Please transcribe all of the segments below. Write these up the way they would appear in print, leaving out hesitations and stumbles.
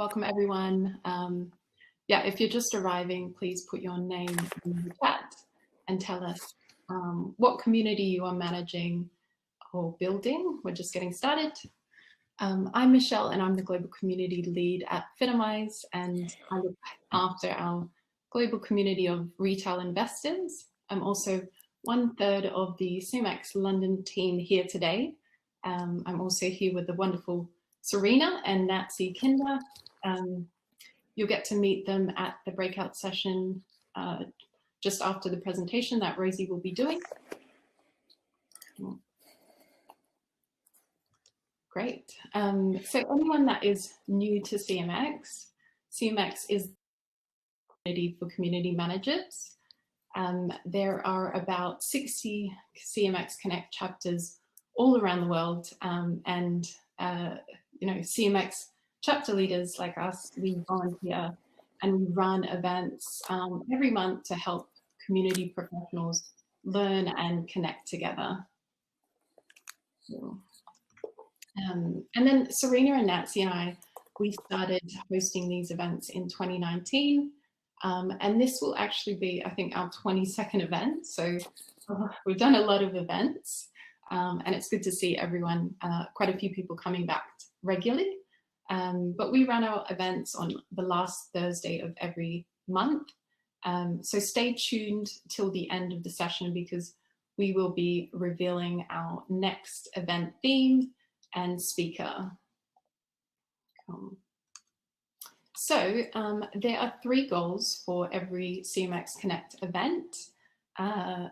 Welcome everyone. If you're just arriving, please put your name in the chat and tell us what community you are managing or building. We're just getting started. I'm Michelle and I'm the Global Community Lead at Finimize, and I look after our global community of retail investors. I'm also 1/3 of the CMX London team here today. I'm also here with the wonderful Serena and Nancy Kinder. You'll get to meet them at the breakout session just after the presentation that Rosie will be doing. Great. So anyone that is new to CMX, CMX is the community for community managers. There are about 60 CMX Connect chapters all around the world, CMX chapter leaders like us, we volunteer and we run events every month to help community professionals learn and connect together. And then Serena and Nancy and I, we started hosting these events in 2019. And this will actually be, I think, our 22nd event. So we've done a lot of events. And it's good to see everyone, quite a few people coming back regularly. But we run our events on the last Thursday of every month. So stay tuned till the end of the session because we will be revealing our next event theme and speaker. So there are 3 goals for every CMX Connect event.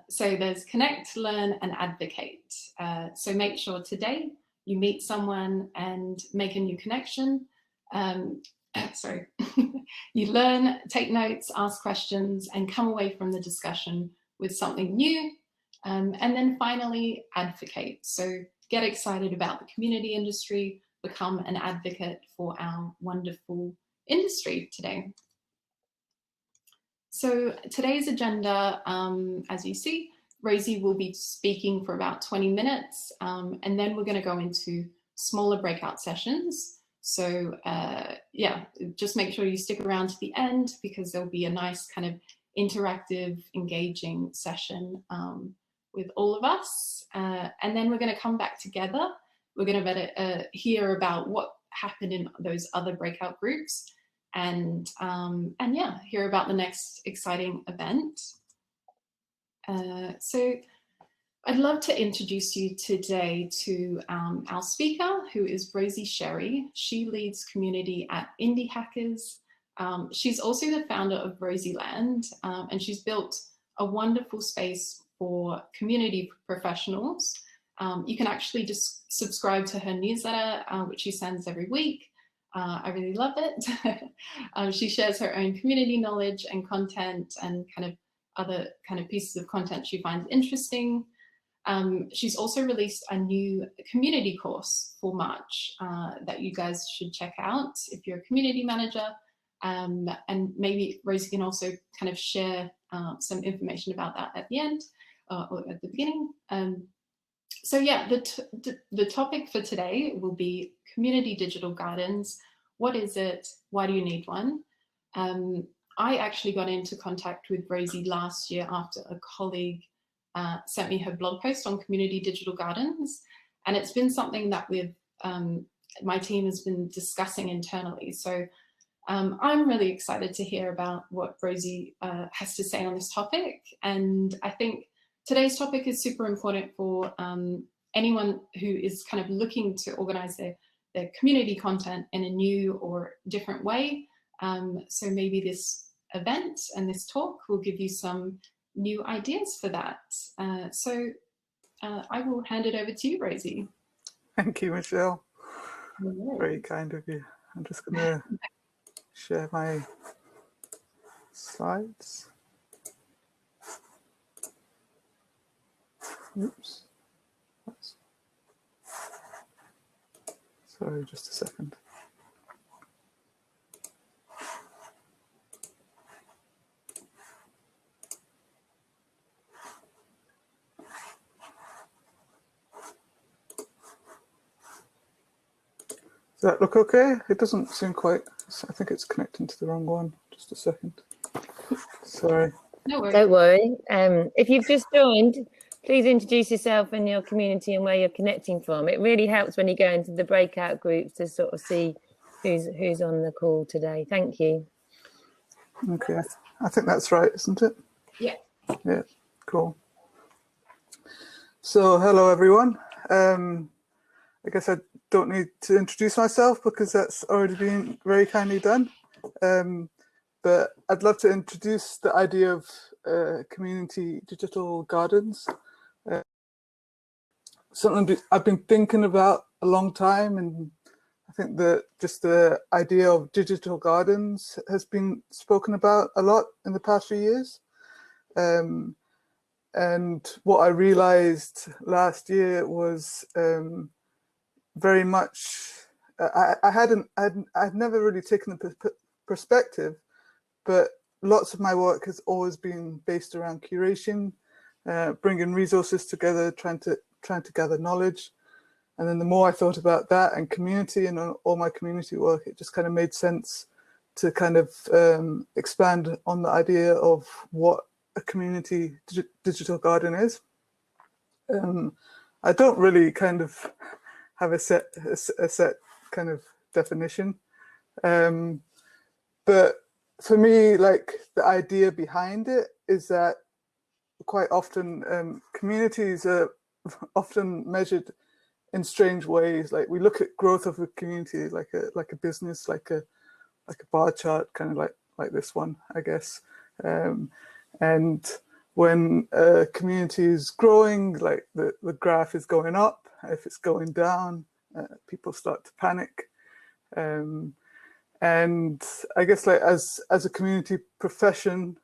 So there's connect, learn, and advocate. So make sure today you meet someone and make a new connection. You learn, take notes, ask questions, and come away from the discussion with something new. And then finally, advocate. So get excited about the community industry, become an advocate for our wonderful industry today. So today's agenda, as you see, Rosie will be speaking for about 20 minutes, and then we're going to go into smaller breakout sessions. So just make sure you stick around to the end because there'll be a nice kind of interactive, engaging session with all of us. And then we're going to come back together. We're going to hear about what happened in those other breakout groups and hear about the next exciting event. So I'd love to introduce you today to our speaker, who is Rosie Sherry. She leads community at Indie Hackers. She's also the founder of Rosieland, and she's built a wonderful space for community professionals. You can actually just subscribe to her newsletter, which she sends every week. I really love it. She shares her own community knowledge and content and kind of other kind of pieces of content she finds interesting. She's also released a new community course for March that you guys should check out if you're a community manager. And maybe Rosie can also kind of share some information about that at the end or at the beginning. So yeah, the topic for today will be community digital gardens. What is it? Why do you need one? I actually got into contact with Rosie last year after a colleague sent me her blog post on community digital gardens. And it's been something that my team has been discussing internally. So I'm really excited to hear about what Rosie has to say on this topic. And I think today's topic is super important for anyone who is kind of looking to organize their community content in a new or different way. So maybe this event and this talk will give you some new ideas for that. So I will hand it over to you, Rosie. Thank you, Michelle. Very kind of you. I'm just going to share my slides. Oops. Sorry, just a second. Does that look okay? It doesn't seem quite, I think it's connecting to the wrong one. Just a second. Sorry. No worries. Don't worry. If you've just joined, please introduce yourself and your community and where you're connecting from. It really helps when you go into the breakout groups to sort of see who's on the call today. Thank you. Okay, I think that's right, isn't it? Yeah. Yeah, cool. So hello, everyone. I guess I don't need to introduce myself because that's already been very kindly done. But I'd love to introduce the idea of community digital gardens. Something I've been thinking about a long time, and I think that just the idea of digital gardens has been spoken about a lot in the past few years. And what I realized last year was very much, I'd never really taken the perspective, but lots of my work has always been based around curation, bringing resources together, trying to gather knowledge. And then the more I thought about that and community and all my community work, it just kind of made sense to kind of expand on the idea of what a community digital garden is. I don't really kind of have a set kind of definition, but for me, like, the idea behind it is that quite often communities are often measured in strange ways. Like, we look at growth of a community like a business, like a bar chart, kind of like this one, I guess. And when a community is growing, like the graph is going up. If it's going down, people start to panic. And I guess, like, as a community professional,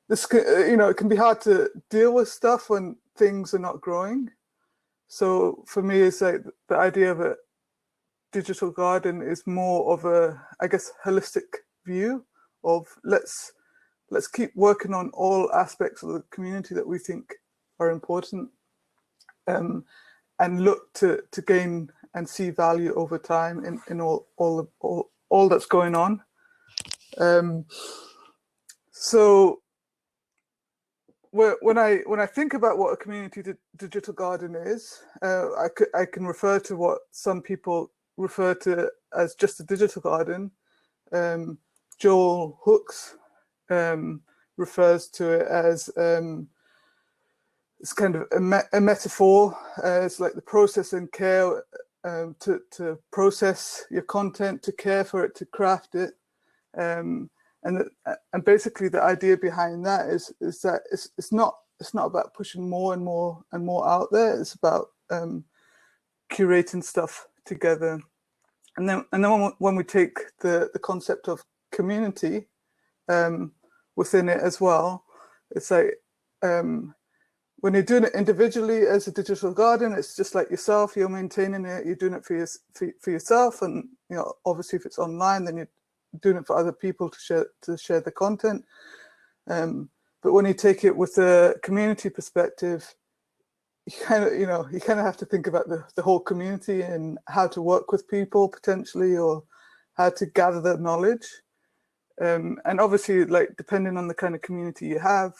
this it can be hard to deal with stuff when things are not growing. So for me, it's like the idea of a digital garden is more of a, I guess, holistic view of let's keep working on all aspects of the community that we think are important, and look to gain and see value over time in all that's going on. So when I think about what a community digital garden is, I can refer to what some people refer to as just a digital garden. Joel Hooks refers to it as it's kind of a metaphor. It's like the process and care to process your content, to care for it, to craft it. And basically the idea behind that is that it's not about pushing more and more and more out there. It's about curating stuff together. And then when we take the concept of community within it as well, it's like when you're doing it individually as a digital garden, it's just like yourself. You're maintaining it. You're doing it for yourself, and obviously if it's online, then you're doing it for other people to share the content. But when you take it with a community perspective, you kind of have to think about the whole community and how to work with people potentially, or how to gather the knowledge. And obviously, like, depending on the kind of community you have,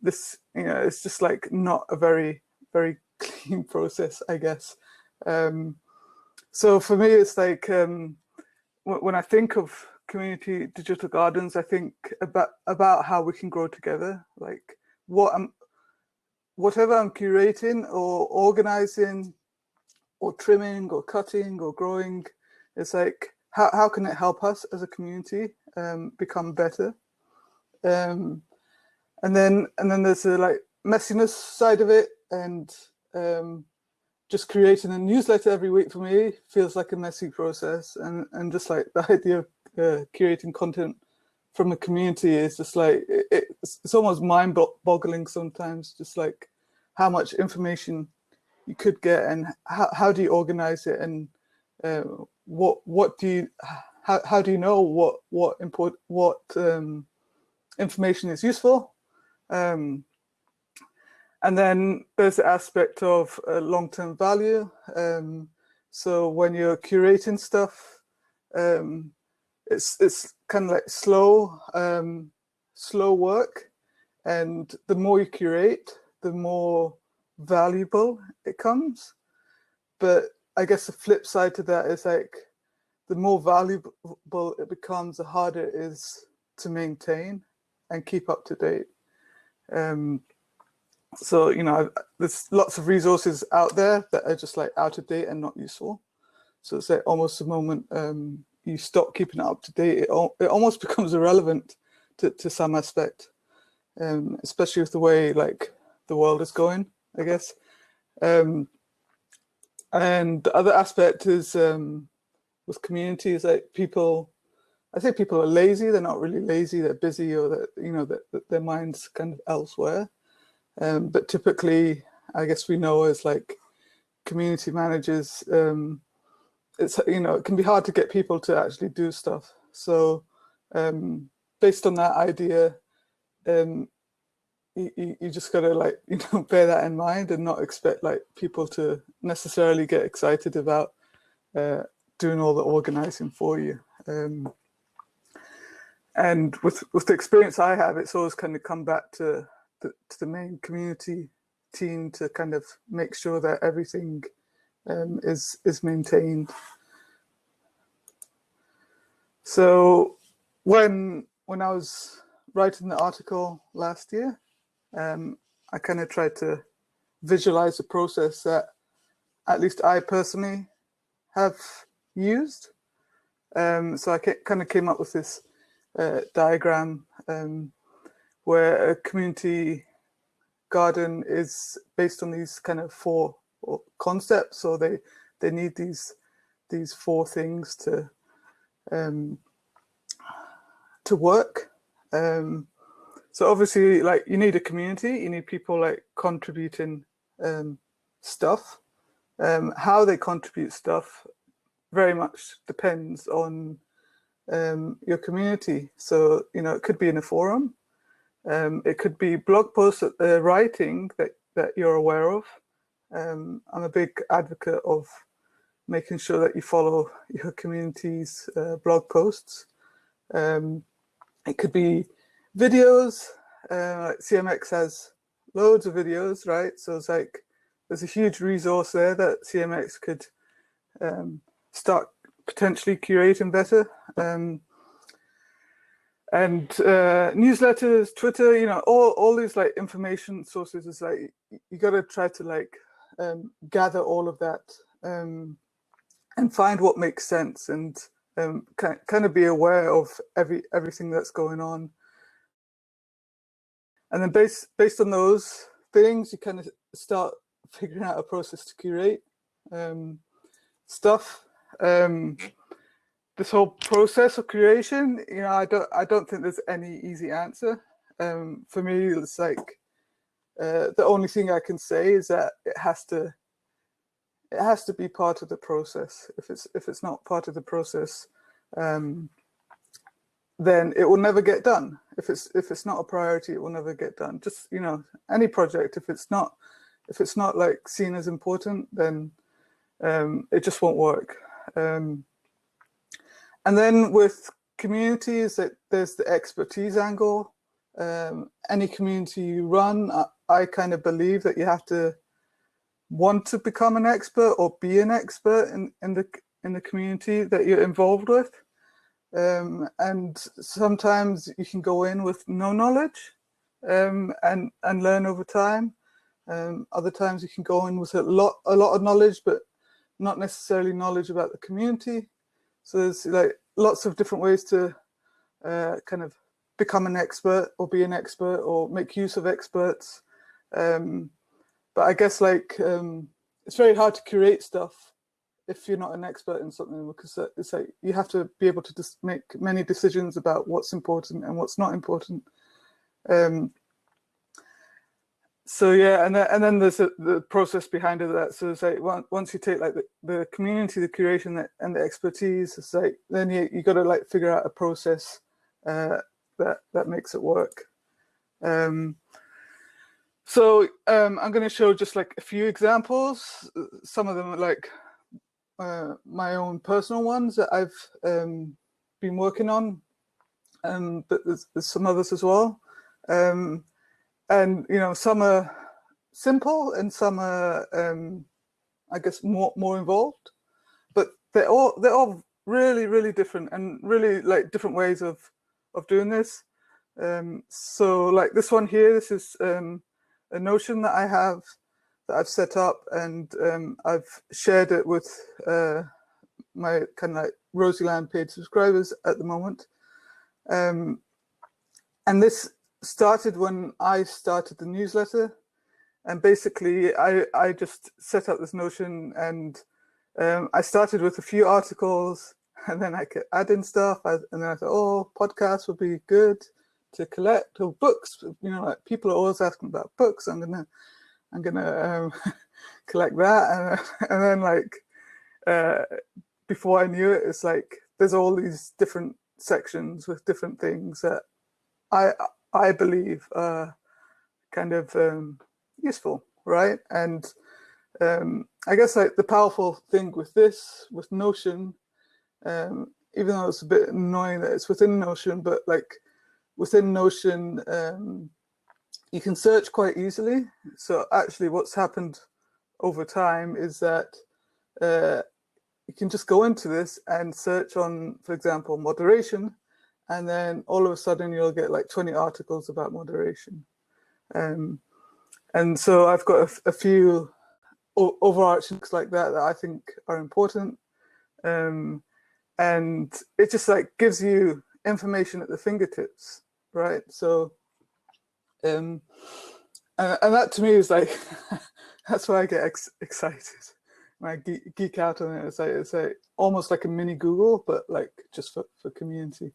this it's just like not a very, very clean process, I guess. So for me, it's like when I think of community digital gardens, I think about how we can grow together. Like, whatever I'm curating or organizing or trimming or cutting or growing, it's like, how can it help us as a community become better? And then there's the, like, messiness side of it, and just creating a newsletter every week for me feels like a messy process, and just like the idea of curating content from a community is just like it's almost mind-boggling sometimes, just like how much information you could get, and how do you organize it, and what do you how do you know what information is useful, and And then there's the aspect of long-term value. So when you're curating stuff, it's kind of like slow work, and the more you curate, the more valuable it comes. But I guess the flip side to that is like the more valuable it becomes, the harder it is to maintain and keep up to date. So, you know, there's lots of resources out there that are just like out of date and not useful. So it's like almost the moment you stop keeping it up to date, it almost becomes irrelevant to some aspect, especially with the way like the world is going, I guess. And the other aspect is with communities, like I say people are lazy. They're not really lazy. They're busy, or that, you know, that their mind's kind of elsewhere. But typically, I guess we know as like community managers, it's, you know, it can be hard to get people to actually do stuff. So based on that idea, you just gotta like, you know, bear that in mind and not expect like people to necessarily get excited about doing all the organizing for you. And with the experience I have, it's always kind of come back to the main community team to kind of make sure that everything is maintained. So when I was writing the article last year, I kind of tried to visualize the process that at least I personally have used. So I kind of came up with this diagram where a community garden is based on these kind of four concepts. So they need these four things to work. So obviously, like, you need a community, you need people like contributing stuff. How they contribute stuff very much depends on your community. So, you know, it could be in a forum, it could be blog post writing that you're aware of. I'm a big advocate of making sure that you follow your community's blog posts. It could be videos. Like CMX has loads of videos, right? So it's like there's a huge resource there that CMX could start potentially curating better. And newsletters, Twitter, you know, all these like information sources is like you got to try to like gather all of that and find what makes sense, and kind of be aware of everything that's going on. And then based on those things, you kind of start figuring out a process to curate stuff. This whole process of creation, you know, I don't think there's any easy answer. For me, it's like the only thing I can say is that it has to be part of the process. If it's not part of the process, then it will never get done. If it's not a priority, it will never get done. Just, you know, any project, if it's not like seen as important, then it just won't work. And then with communities, there's the expertise angle. Any community you run, I kind of believe that you have to want to become an expert or be an expert in the community that you're involved with. And sometimes you can go in with no knowledge and learn over time. Other times you can go in with a lot of knowledge, but not necessarily knowledge about the community. So there's like lots of different ways to kind of become an expert or be an expert or make use of experts. But I guess like it's very hard to curate stuff if you're not an expert in something, because it's like you have to be able to just make many decisions about what's important and what's not important. So yeah, and then there's the process behind it. That so it's like once you take like the community, the curation, and the expertise, it's like then you got to like figure out a process that makes it work. So I'm going to show just like a few examples. Some of them are like my own personal ones that I've been working on, but there's some others as well. And you know, some are simple and some are I guess more involved, but they're all really different and really like different ways of doing this. So like this one here, this is a Notion that I have that I've set up, and I've shared it with my kind of like Rosieland paid subscribers at the moment. And this started when I started the newsletter, and basically I just set up this Notion, and I started with a few articles, and then I could add in stuff, and then I thought, oh, podcasts would be good to collect, or books. You know, like people are always asking about books. I'm gonna collect that, and then like before I knew it, it's like there's all these different sections with different things that I believe are kind of useful, right? And I guess like the powerful thing with this, with Notion, even though it's a bit annoying that it's within Notion, but like within Notion, you can search quite easily. So actually what's happened over time is that you can just go into this and search on, for example, moderation, and then all of a sudden you'll get like 20 articles about moderation. And so I've got a few overarching things like that I think are important. And it just like gives you information at the fingertips, right? So, and that to me is like, that's why I get excited. When I geek out on it, it's like almost like a mini Google, but like just for community.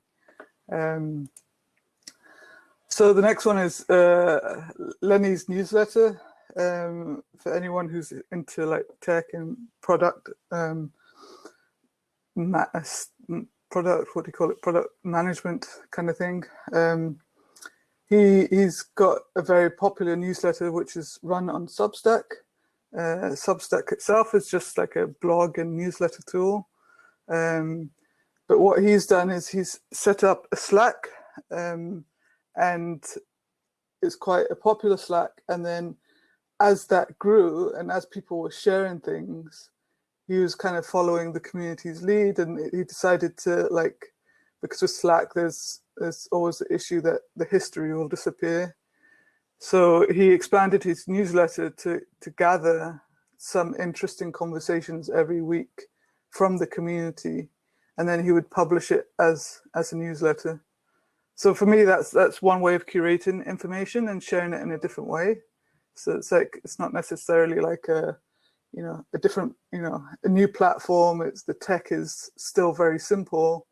So the next one is Lennys Newsletter. For anyone who's into like tech and product, product management kind of thing. He's got a very popular newsletter which is run on Substack. Substack itself is just like a blog and newsletter tool. But what he's done is he's set up a Slack, and it's quite a popular Slack. And then as that grew and as people were sharing things, he was kind of following the community's lead, and he decided to, like, because with Slack, there's always the issue that the history will disappear. So he expanded his newsletter to gather some interesting conversations every week from the community, and then he would publish it as a newsletter. So for me, that's one way of curating information and sharing it in a different way. So it's like, it's not necessarily like a different, a new platform. It's the tech is still very simple,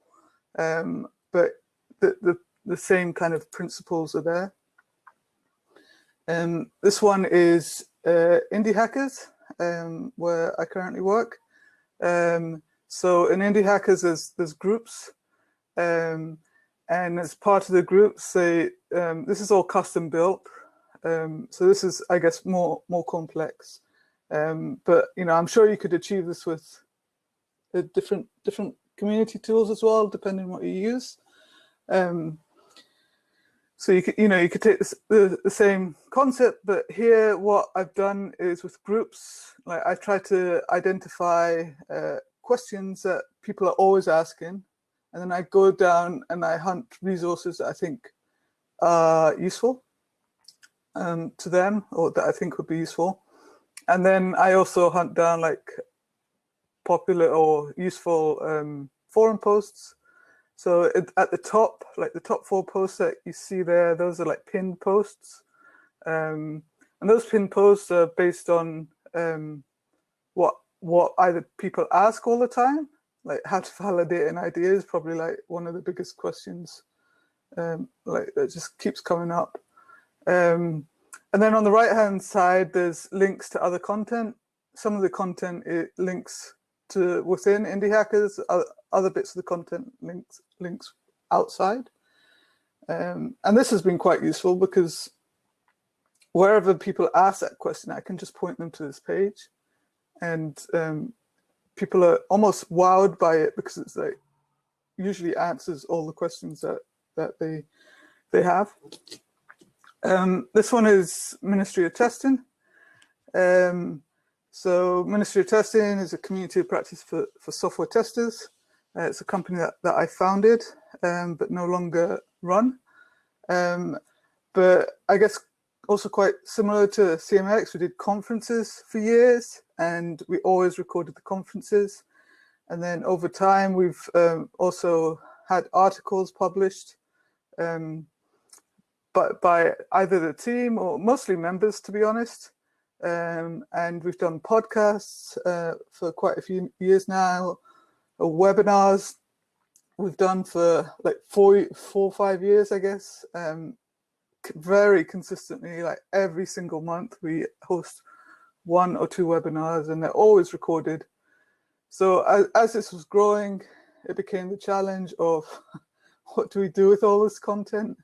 but the same kind of principles are there. This one is Indie Hackers, where I currently work. So in Indie Hackers, there's groups, and as part of the groups, this is all custom built. So this is, I guess, more complex. But I'm sure you could achieve this with different community tools as well, depending on what you use. So you could take the same concept, but here what I've done is with groups, like I try to identify questions that people are always asking, and then I go down and I hunt resources that I think are useful to them, or that I think would be useful. And then I also hunt down like popular or useful forum posts. So at the top, like the top 4 posts that you see there, those are like pinned posts. And those pinned posts are based on what either people ask all the time, like how to validate an idea is probably like one of the biggest questions, like that just keeps coming up. And then on the right-hand side, there's links to other content. Some of the content, it links to within Indie Hackers, other bits of the content links outside. And this has been quite useful because wherever people ask that question, I can just point them to this page, and people are almost wowed by it because it's like usually answers all the questions that they have. This one is Ministry of Testing. So Ministry of Testing is a community of practice for software testers. It's a company that I founded, but no longer run. But I guess also quite similar to CMX, we did conferences for years, and we always recorded the conferences. And then over time, we've also had articles published by either the team or mostly members, to be honest. And we've done podcasts for quite a few years now, webinars we've done for like 4 or 5 years, I guess. Very consistently, like every single month, we host 1 or 2 webinars, and they're always recorded. So as this was growing, it became the challenge of what do we do with all this content?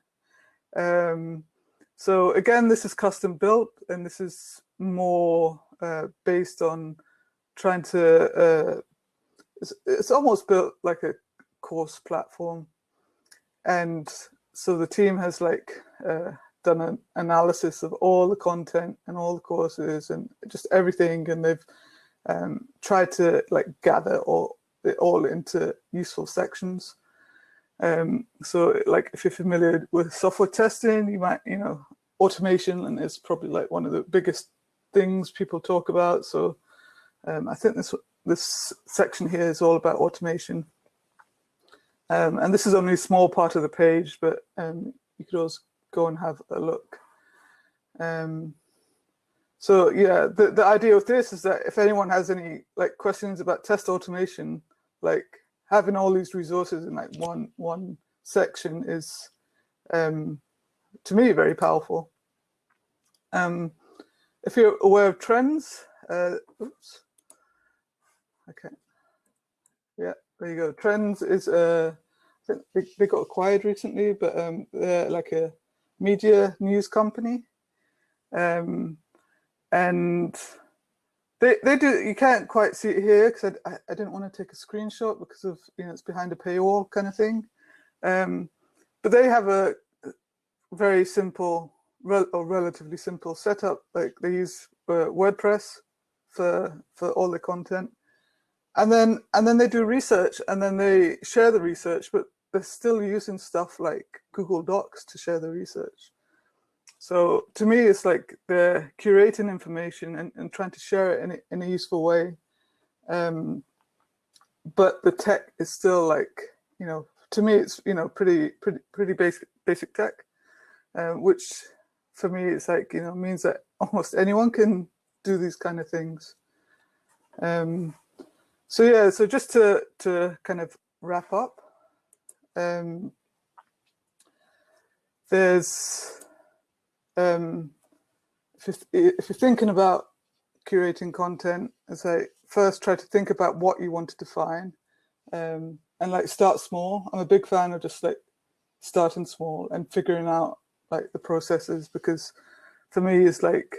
So again, this is custom built, and this is more based on trying to, it's almost built like a course platform. And so the team has like done an analysis of all the content and all the courses and just everything, and they've tried to like gather it all into useful sections. So like if you're familiar with software testing, you might, automation, and it's probably like one of the biggest things people talk about. So I think this section here is all about automation. And this is only a small part of the page, but you could also go and have a look. So yeah, the idea of this is that if anyone has any like questions about test automation, like having all these resources in like one section is, to me, very powerful. If you're aware of trends, oops. Okay. Yeah, there you go. Trends is I think they got acquired recently, but they're like a media news company, and they do. You can't quite see it here because I didn't want to take a screenshot because of it's behind a paywall kind of thing. But they have a very simple or relatively simple setup. Like they use WordPress for all the content. And then they do research, and then they share the research, but they're still using stuff like Google Docs to share the research. So to me, it's like they're curating information and trying to share it in a useful way. But the tech is still like, to me, it's, pretty basic tech, which for me, it's like, means that almost anyone can do these kind of things. So yeah, so just to kind of wrap up, there's, if you're thinking about curating content, it's like first try to think about what you want to define, and like start small. I'm a big fan of just like starting small and figuring out like the processes, because for me it's like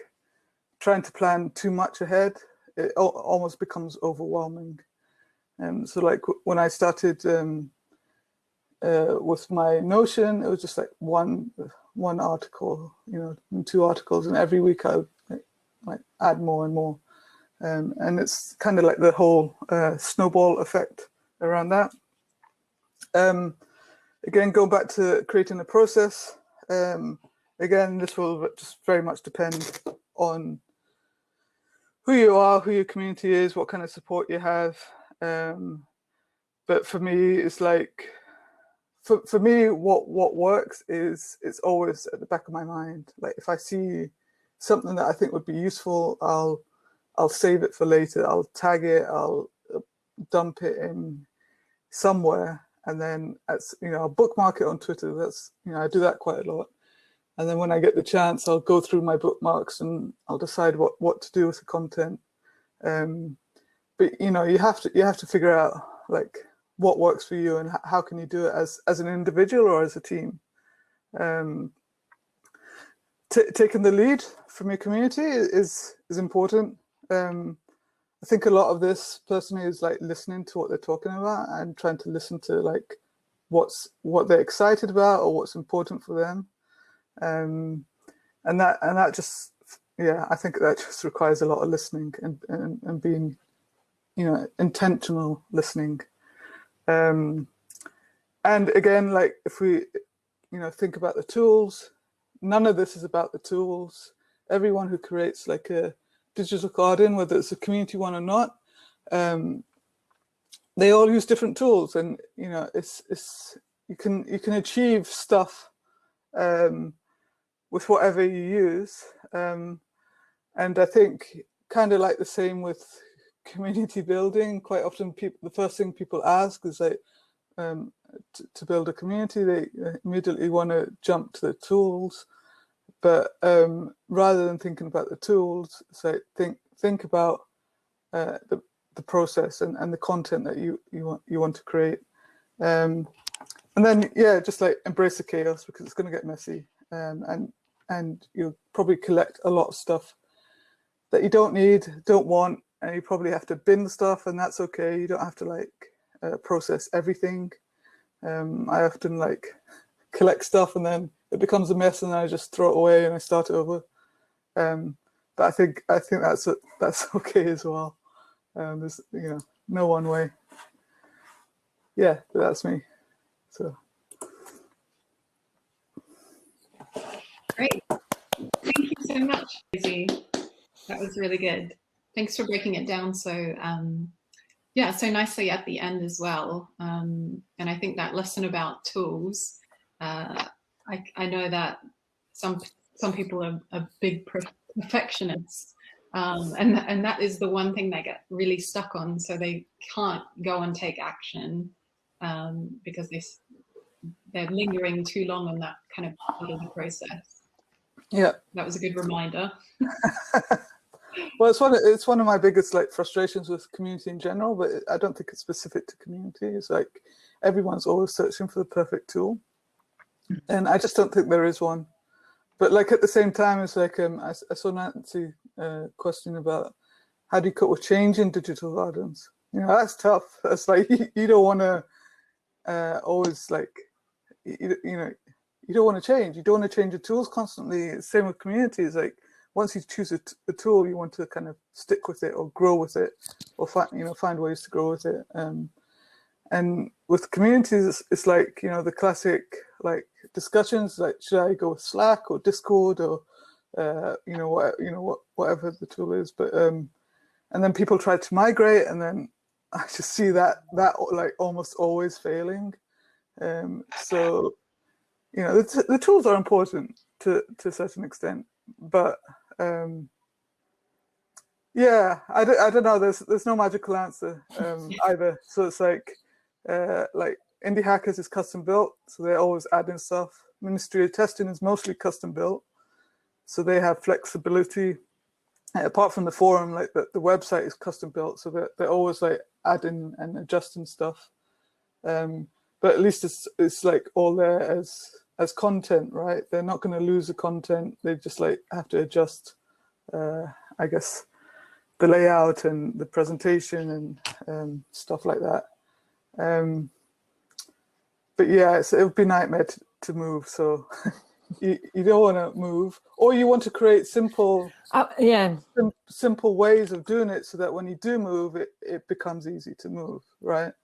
trying to plan too much ahead, it almost becomes overwhelming. So like when I started with my Notion, it was just like one article, and 2 articles, and every week I would like add more and more. And it's kind of like the whole snowball effect around that. Again, going back to creating a process, again, this will just very much depend on who you are, who your community is, what kind of support you have. But for me, it's like, for me, what works is it's always at the back of my mind. Like if I see something that I think would be useful, I'll save it for later. I'll tag it. I'll dump it in somewhere, and then I'll bookmark it on Twitter. That's I do that quite a lot. And then when I get the chance, I'll go through my bookmarks and I'll decide what to do with the content. But you have to figure out like what works for you and how can you do it as an individual or as a team. To taking the lead from your community is important. I think a lot of this personally is like listening to what they're talking about and trying to listen to like what they're excited about or what's important for them. And that just, yeah, I think that just requires a lot of listening and being, intentional listening. And again, like if we, think about the tools, none of this is about the tools. Everyone who creates like a digital garden, whether it's a community one or not, they all use different tools, and it's you can achieve stuff with whatever you use. And I think kind of like the same with community building. Quite often, the first thing people ask is like, to build a community, they immediately want to jump to the tools. But rather than thinking about the tools, say think about the process and the content that you want to create, and then just like embrace the chaos, because it's going to get messy, and you'll probably collect a lot of stuff that you don't need, don't want, and you probably have to bin stuff, and that's okay. You don't have to like process everything. I often like collect stuff and then it becomes a mess, and then I just throw it away and I start over. But I think that's okay as well. There's no one way. Yeah, but that's me. So great. Thank you so much, Rosie. That was really good. Thanks for breaking it down so so nicely at the end as well. And I think that lesson about tools, I know that some people are big perfectionists, and that is the one thing they get really stuck on. So they can't go and take action because they're lingering too long on that kind of part of the process. Yeah, that was a good reminder. Well, it's one of my biggest like frustrations with community in general, but I don't think it's specific to community. It's like everyone's always searching for the perfect tool, and I just don't think there is one. But like at the same time, it's like I saw Nancy question about how do you cope with change in digital gardens. That's tough. That's like you don't want to always like you don't want to change. You don't want to change the tools constantly. Same with communities. Like once you choose a tool, you want to kind of stick with it or grow with it, or find ways to grow with it. And with communities, it's like the classic like discussions, like should I go with Slack or Discord or whatever the tool is. But and then people try to migrate, and then I just see that like almost always failing. So the tools are important to a certain extent, but I don't know. There's no magical answer either. So it's like Indie Hackers is custom built, so they're always adding stuff. Ministry of Testing is mostly custom built, so they have flexibility. Apart from the forum, like the website is custom built, so they're always like adding and adjusting stuff. But at least it's like all there as content, right? They're not going to lose the content. They just like have to adjust, I guess, the layout and the presentation and stuff like that. But yeah, it would be a nightmare to move. So you don't want to move, or you want to create simple ways of doing it so that when you do move, it becomes easy to move, right?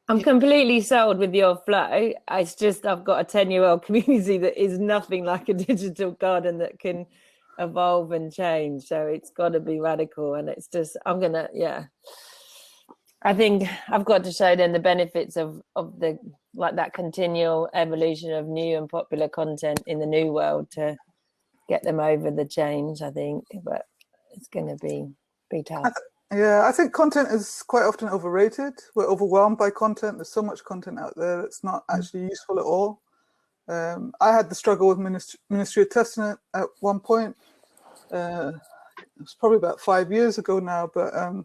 I'm completely sold with your flow. It's just I've got a 10-year-old community that is nothing like a digital garden that can evolve and change. So it's got to be radical, and it's just I think I've got to show them the benefits of the like that continual evolution of new and popular content in the new world to get them over the change, I think. But it's going to be tough. Yeah, I think content is quite often overrated. We're overwhelmed by content. There's so much content out there that's not actually useful at all. I had the struggle with Ministry of Testing at one point. It was probably about 5 years ago now, but I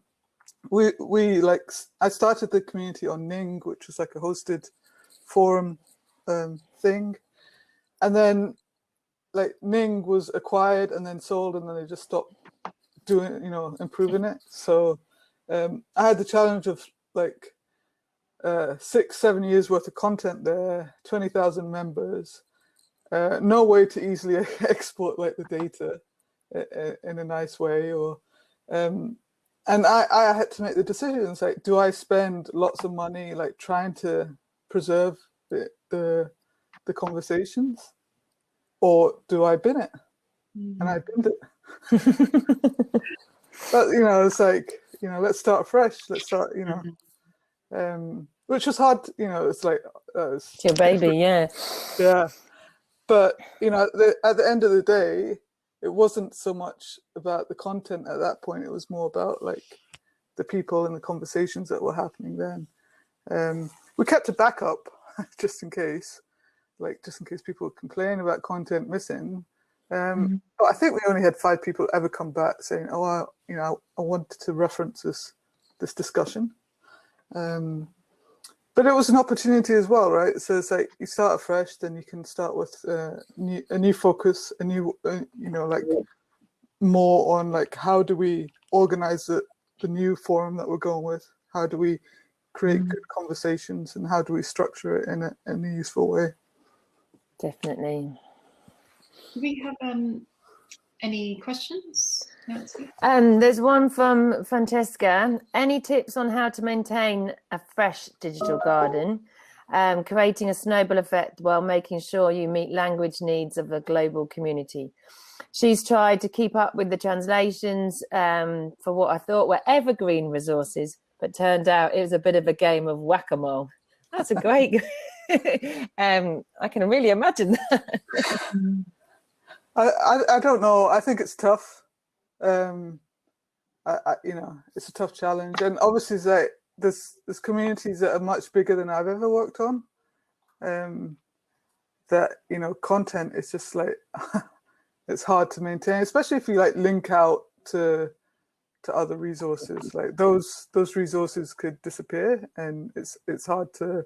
started the community on Ning, which was like a hosted forum thing, and then like Ning was acquired and then sold, and then they just stopped doing, improving it. So I had the challenge of like 6-7 years worth of content there, 20,000 members, no way to easily export like the data in a nice way, or and I had to make the decisions like, do I spend lots of money like trying to preserve the conversations, or do I bin it? And I binned it. But it's like, let's start fresh. Let's start, which was hard. It's like It's your baby, yeah. Yeah. But at the end of the day, it wasn't so much about the content at that point. It was more about like the people and the conversations that were happening then. We kept a backup just in case people complain about content missing. But I think we only had 5 people ever come back saying, "Oh, I wanted to reference this discussion." But it was an opportunity as well, right? So it's like you start afresh, then you can start with a new focus, a new, like more on like how do we organize the new forum that we're going with? How do we create good conversations, and how do we structure it in a useful way? Definitely. Do we have any questions, Nancy? There's one from Francesca. Any tips on how to maintain a fresh digital garden, creating a snowball effect while making sure you meet language needs of a global community? She's tried to keep up with the translations for what I thought were evergreen resources, but turned out it was a bit of a game of whack-a-mole. That's a great... I can really imagine that. I don't know. I think it's tough. It's a tough challenge, and obviously, it's like there's communities that are much bigger than I've ever worked on. That content is just like it's hard to maintain, especially if you like link out to other resources. Like those resources could disappear, and it's hard to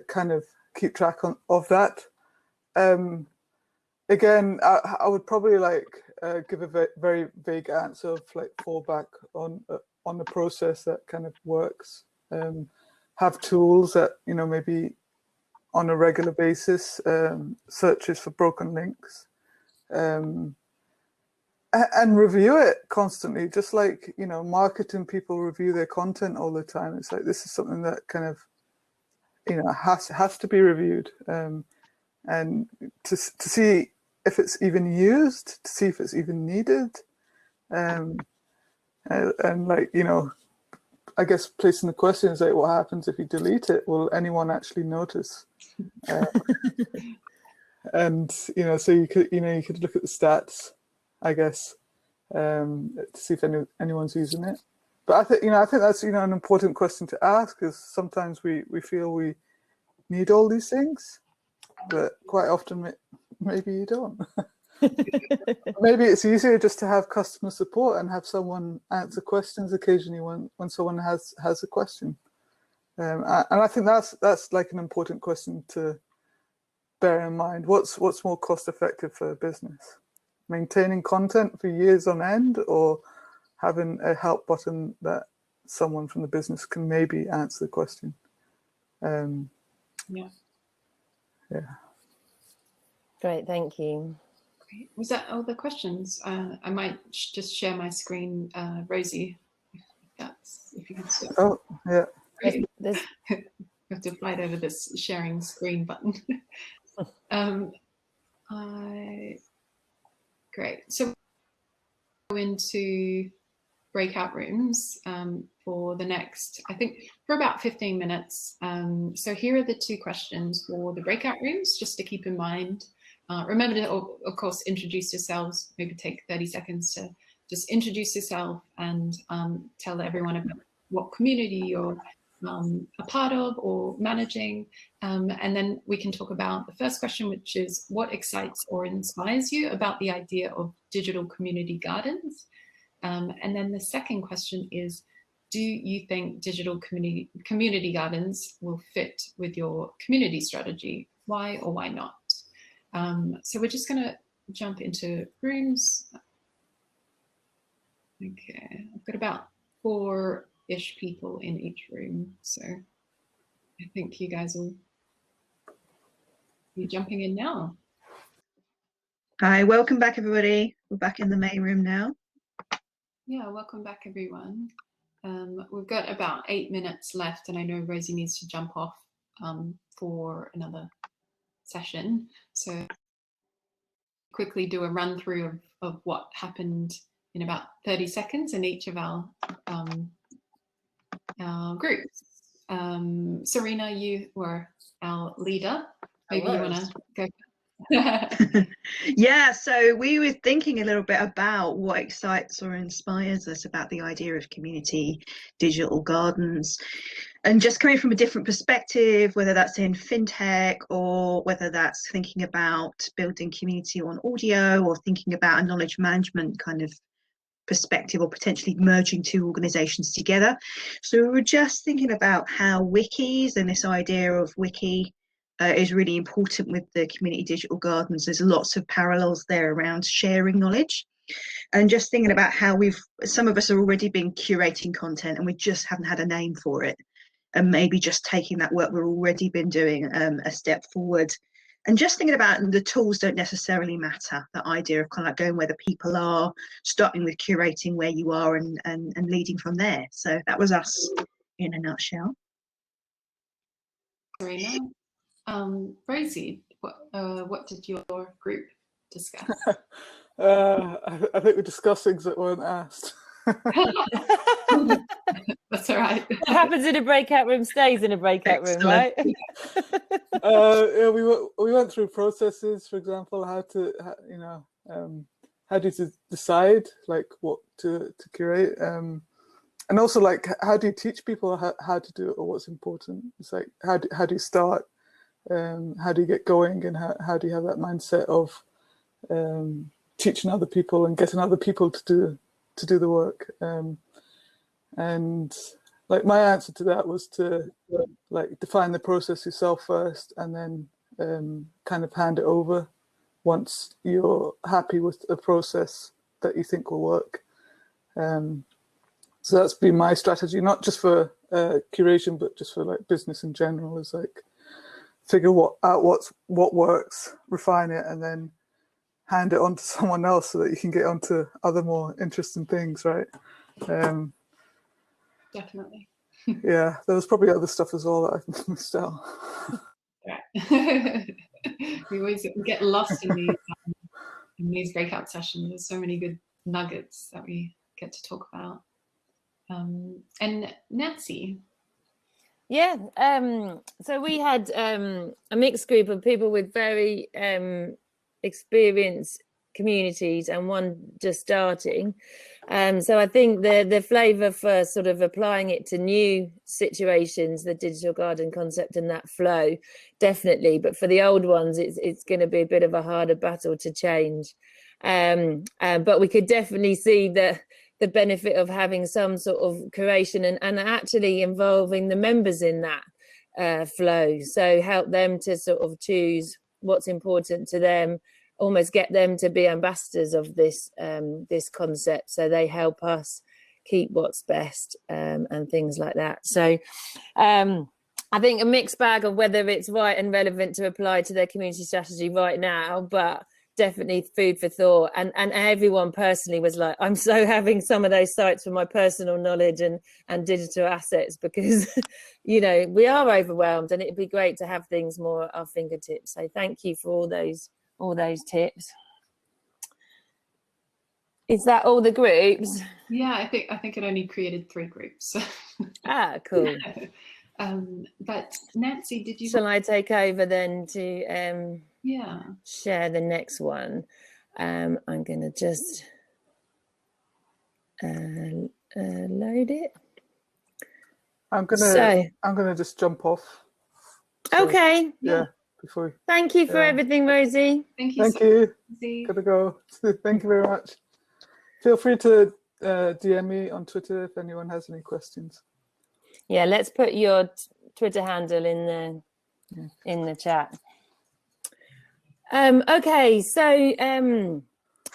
kind of keep track of that. Again, I would probably like give a very vague answer of like fall back on the process that kind of works. Have tools that maybe on a regular basis, searches for broken links, and review it constantly. Just like marketing people review their content all the time. It's like this is something that kind of has to be reviewed, and to see if it's even used, to see if it's even needed, and like I guess placing the question is like, what happens if you delete it? Will anyone actually notice? And so you could look at the stats, I guess, to see if anyone's using it. But I think that's an important question to ask, because sometimes we feel we need all these things, but quite often maybe you don't. Maybe it's easier just to have customer support and have someone answer questions occasionally when someone has a question. And I think that's like an important question to bear in mind. What's more cost effective for a business? Maintaining content for years on end, or having a help button that someone from the business can maybe answer the question? Yeah. Great, thank you. Great. Was that all the questions? I might just share my screen, Rosie, if you can stop. Oh, yeah. There's... I have to fight over this sharing screen button. Great. So we'll go into breakout rooms for the next, I think, for about 15 minutes. So here are the 2 questions for the breakout rooms, just to keep in mind. Remember to, of course, introduce yourselves. Maybe take 30 seconds to just introduce yourself and tell everyone about what community you're a part of or managing. And then we can talk about the first question, which is what excites or inspires you about the idea of digital community gardens? And then the second question is, do you think digital community gardens will fit with your community strategy? Why or why not? So we're just going to jump into rooms. Okay, I've got about 4-ish people in each room, so I think you guys will be jumping in now. Hi, welcome back everybody. We're back in the main room now. Yeah, welcome back everyone. We've got about 8 minutes left, and I know Rosie needs to jump off for another session. So quickly do a run through of what happened in about 30 seconds in each of our groups. Serena, you were our leader. Maybe you want to go. Yeah, so we were thinking a little bit about what excites or inspires us about the idea of community digital gardens, and just coming from a different perspective, whether that's in fintech or whether that's thinking about building community on audio or thinking about a knowledge management kind of perspective, or potentially merging two organizations together. So we were just thinking about how wikis and this idea of wiki is really important with the community digital gardens. There's lots of parallels there around sharing knowledge, and just thinking about how some of us have already been curating content and we just haven't had a name for it, and maybe just taking that work we've already been doing a step forward. And just thinking about the tools don't necessarily matter, the idea of kind of like going where the people are, starting with curating where you are and leading from there. So that was us in a nutshell. Serena. Rosie, what did your group discuss? I think we discussed things that weren't asked. That's all right. What happens in a breakout room stays in a breakout room, right? Yeah, we went through processes, for example, how do you decide like what to curate, and also like how do you teach people how to do it or what's important. It's like how do you start, how do you get going, and how do you have that mindset of teaching other people and getting other people to do the work, and like my answer to that was to like define the process yourself first, and then kind of hand it over once you're happy with a process that you think will work. So that's been my strategy, not just for curation, but just for like business in general, is like figure out what works, refine it, and then hand it on to someone else so that you can get onto other more interesting things, right? Definitely. Yeah, there was probably other stuff as well that I missed out. Yeah. we get lost in these breakout sessions. There's so many good nuggets that we get to talk about. And Nancy. Yeah, so we had a mixed group of people with very experienced communities and one just starting. So I think the flavour for sort of applying it to new situations, the digital garden concept and that flow, definitely. But for the old ones, it's going to be a bit of a harder battle to change. But we could definitely see the benefit of having some sort of curation and actually involving the members in that flow. So help them to sort of choose what's important to them, almost get them to be ambassadors of this this concept, so they help us keep what's best and things like that. So I think a mixed bag of whether it's right and relevant to apply to their community strategy right now, but definitely food for thought. And everyone personally was like, I'm so having some of those sites for my personal knowledge and digital assets, because you know, we are overwhelmed and it'd be great to have things more at our fingertips. So thank you for all those tips. Is that all the groups? Yeah, I think it only created 3 groups. Ah, cool. But Nancy, did you? Shall I take over then to yeah, share the next one? I'm going to just load it. I'm gonna just jump off. So, okay. Yeah. Before. Thank you for everything, Rosie. Thank you. Thank you. Gotta go. Thank you very much. Feel free to DM me on Twitter if anyone has any questions. Yeah, let's put your Twitter handle in the chat. Okay, so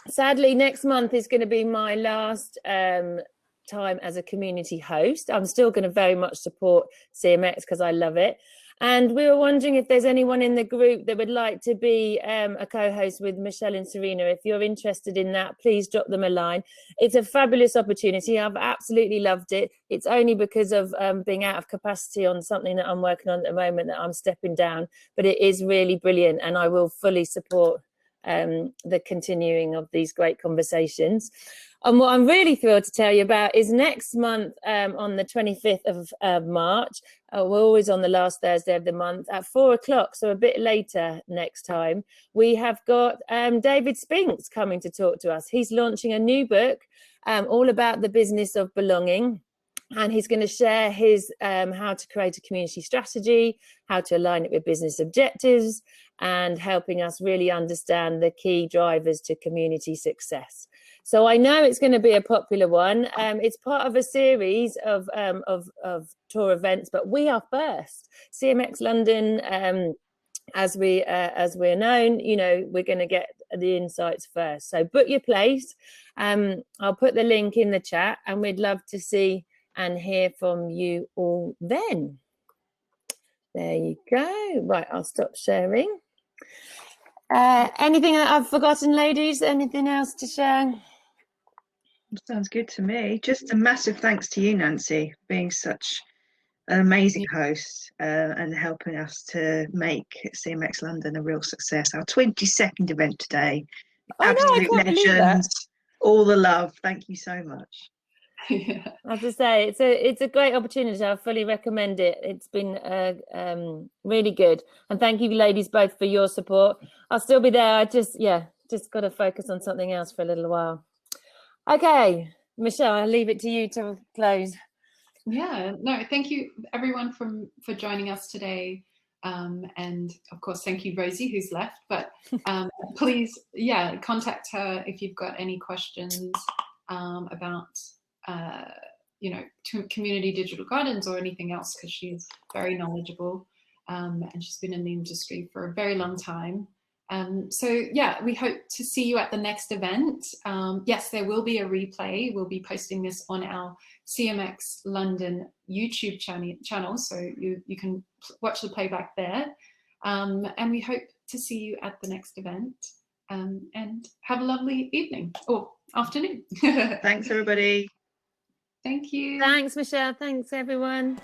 sadly, next month is going to be my last time as a community host. I'm still going to very much support CMX because I love it. And we were wondering if there's anyone in the group that would like to be a co-host with Michelle and Serena. If you're interested in that, please drop them a line. It's a fabulous opportunity. I've absolutely loved it. It's only because of being out of capacity on something that I'm working on at the moment that I'm stepping down. But it is really brilliant, and I will fully support the continuing of these great conversations. And what I'm really thrilled to tell you about is next month on the 25th of March, we're always on the last Thursday of the month at 4 o'clock, so a bit later next time, we have got David Spinks coming to talk to us. He's launching a new book all about the business of belonging. And he's going to share his how to create a community strategy, how to align it with business objectives, and helping us really understand the key drivers to community success. So I know it's going to be a popular one. It's part of a series of tour events, but we are first. CMX London, as we're known, you know, we're going to get the insights first. So book your place. I'll put the link in the chat, and we'd love to see and hear from you all then. There you go. Right, I'll stop sharing. Anything that I've forgotten, ladies? Anything else to share? Sounds good to me. Just a massive thanks to you, Nancy, for being such an amazing host and helping us to make CMX London a real success. Our 22nd event today. Absolute legends. All the love. Thank you so much. Yeah. I have to say, it's a great opportunity. I fully recommend it. It's been really good, and thank you, ladies, both for your support. I'll still be there. I just got to focus on something else for a little while. Okay, Michelle, I'll leave it to you to close. Yeah, no, thank you everyone for joining us today. And of course, thank you, Rosie, who's left. But please, contact her if you've got any questions about, you know, community digital gardens or anything else, because she's very knowledgeable and she's been in the industry for a very long time. So yeah, we hope to see you at the next event. Yes, there will be a replay. We'll be posting this on our CMX London YouTube channel, so you can watch the playback there. And we hope to see you at the next event. And have a lovely evening or afternoon. Thanks, everybody. Thank you. Thanks, Michelle. Thanks, everyone.